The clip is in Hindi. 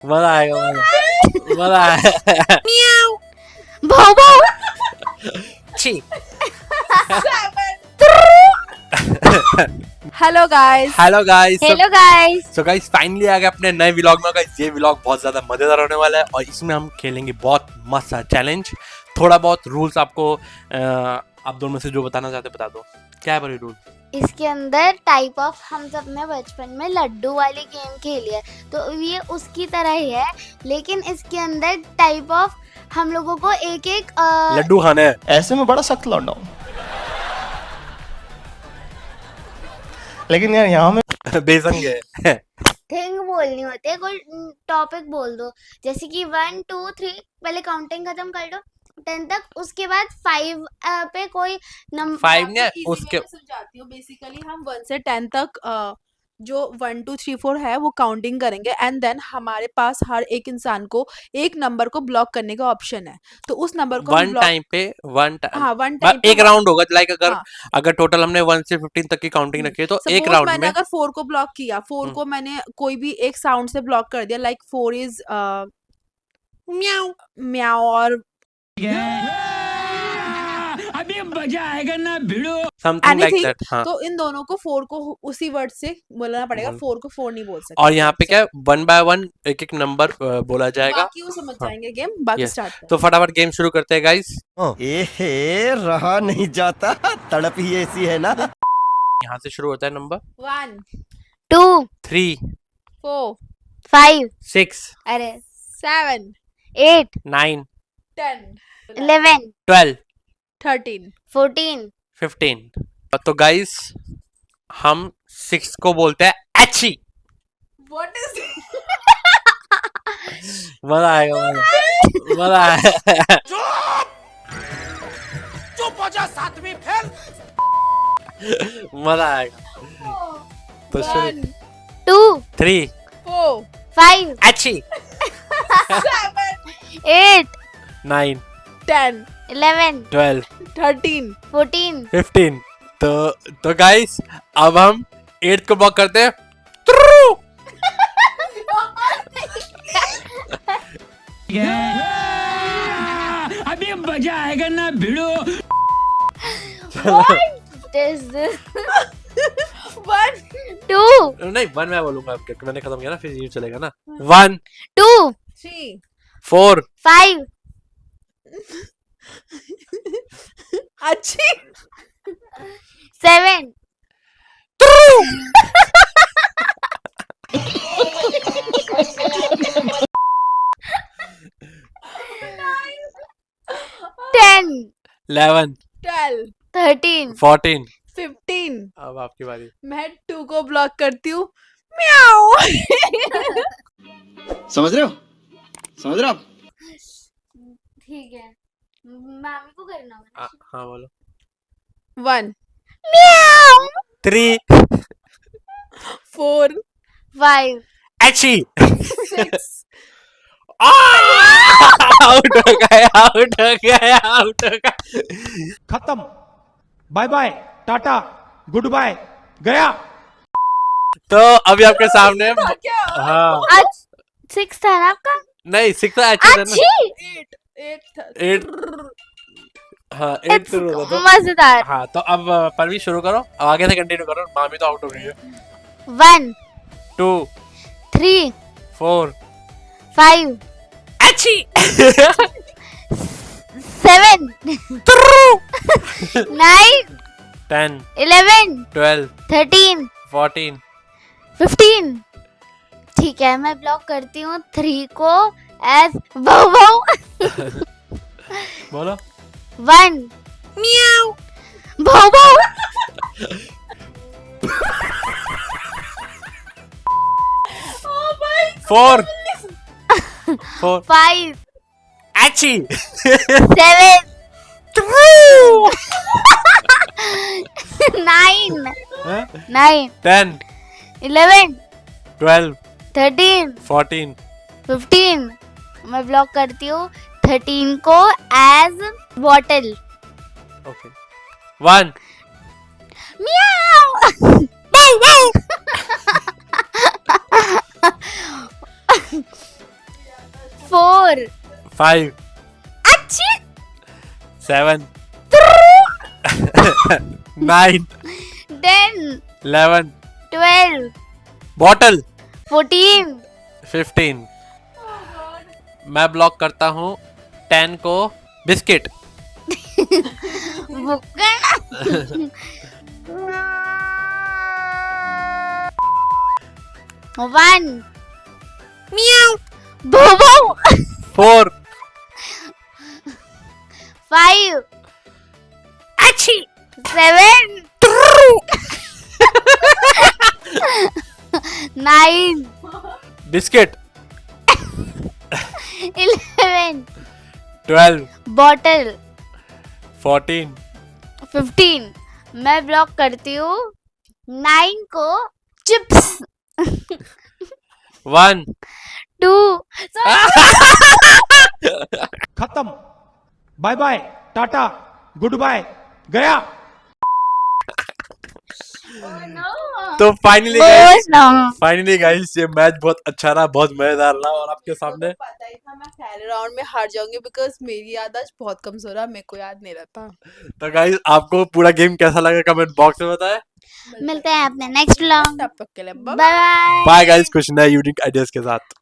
मजा आएगा, मजा आएगा। भाव भाव छी। Hello guys. Hello guys. Hello guys. So guys finally आ गए अपने नए व्लॉग में। गाइस ये व्लॉग बहुत ज्यादा मजेदार होने वाला है और इसमें हम खेलेंगे बहुत मस्त सा चैलेंज। थोड़ा बहुत रूल्स आपको आप दोनों में से जो बताना चाहते बता दो। क्या है पर रूल? इसके अंदर टाइप ऑफ हम सबने बचपन में लड्डू वाली गेम खेली है, तो ये उसकी तरह ही है, लेकिन इसके अंदर टाइप ऑफ हम लोगों को एक एक लड्डू खाने हैं। ऐसे में बड़ा सख्त लौंडा हूं, लेकिन यार यहाँ में बेसंग है। थिंग बोलनी होती है, कोई टॉपिक बोल दो, जैसे कि 1 2 3 पहले काउंटिंग खत्म कर दो 10 तक, उसके बाद 5 पे कोई नंबर 5 ने उसके समझाती हूँ। बेसिकली हम 1 से 10 तक जो 1 2 3 4 है वो काउंटिंग करेंगे एंड देन हमारे पास हर एक इंसान को एक नंबर को ब्लॉक करने का ऑप्शन है, तो उस नंबर को वन टाइम पे वन टाइम। हाँ, वन टाइम एक राउंड होगा। लाइक अगर हाँ। अगर टोटल हमने 1 से 15 तक की काउंटिंग रखी है तो एक Suppose राउंड मैंने में अगर 4 को ब्लॉक किया, 4 को मैंने कोई भी एक साउंड से ब्लॉक कर दिया, लाइक 4 इज म्याऊ म्याऊ और अभी मजा आएगा ना भिड़ो। Something like anything, that. हाँ। तो इन दोनों को 4 को उसी वर्ड से बोलना पड़ेगा। 4 को 4 नहीं बोल सकते। और यहाँ पे क्या है 1 बाय 1 एक एक नंबर बोला जाएगा। बाकी वो समझ जाएंगे गेम। बाकी Yes. स्टार्ट तो फटाफट गेम शुरू करते हैं गाइस। एहे रहा नहीं जाता, तड़प ही ऐसी है ना। यहाँ से शुरू होता है नंबर 1 2 3 4 5 6 अरे 7 8 9 10 11 12 13 14 15। तो गाइस हम 6 को बोलते हैं एची। व्हाट इज मजा आएगा, मजा आएगा। चुप हो जा, सातवीं फेल। मजा आएगा। तो शुरू 2 3 4 5 एची 8 9 10 11 12 13 14 15। तो गाइस अब हम 8 को ब्लॉक करते हैं। ट्रू। अभी मजा आएगा ना भिड़ो। What is this? 1 2 नहीं 1 मैं बोलूंगा अब, क्योंकि मैंने खत्म किया ना, फिर ये चलेगा ना। 1 2 3 4 5 अच्छी 7 10 11 12 13 14। 15। अब आपकी बारी। मैं 2 को ब्लॉक करती हूँ। म्याऊ। समझ रहे हो, समझ रहे हो आप? ठीक है, मामी को करना होगा। हाँ बोलो। 1 म्याऊ 3 4 5 एची 6 आउट हो गया, आउट हो गया, आउट हो गया। खत्म, bye bye, tata, good bye, गया। तो अभी आपके सामने हाँ आज 6 था ना आपका? नहीं 6 तो एची था ना। अच्छी 8 हाँ 8 शुरू होगा तो। मजेदार। हाँ तो अब परवी शुरू करो, अब आगे से कंटिन्यू करो। मामी तो आउट हो गई है। 1 2 3 4 5 एची 7 9 10 11 12 13 14 15। ठीक है, मैं ब्लॉक करती हूँ 3 को एज भाव भाव। बोलो। 1 म्याऊ भाव भाव 4 5 एची 7 9 10 11 12 13 14 15। मैं ब्लॉक करती हूँ 13 को एज बॉटल। ओके 1 म्याऊ 4 5 अच्छी 7 9 10 11 12 बॉटल 14 15 मैं ब्लॉक करता हूँ 10 को बिस्किट बुक्कड़ 1 म्याऊ भोभो 4 5 अच्छी 7 9 बिस्किट 11 12 बॉटल 14 15 मैं ब्लॉक करती हूँ 9 को चिप्स 1 2 खत्म bye bye tata good bye गया तो फाइनली गाइस ये मैच बहुत अच्छा रहा, बहुत मजेदार रहा और आपके सामने पता ही था मैं पहले राउंड में हार जाऊंगी बिकॉज मेरी याददाश्त बहुत कमजोर है, मेरे को याद नहीं रहता। तो गाइस आपको पूरा गेम कैसा लगा कमेंट बॉक्स में बताएं। मिलते हैं अपने नेक्स्ट व्लॉग। तब तक के लिए बाय बाय बाय गाइस, कुछ नए यूनिक आइडियाज के साथ।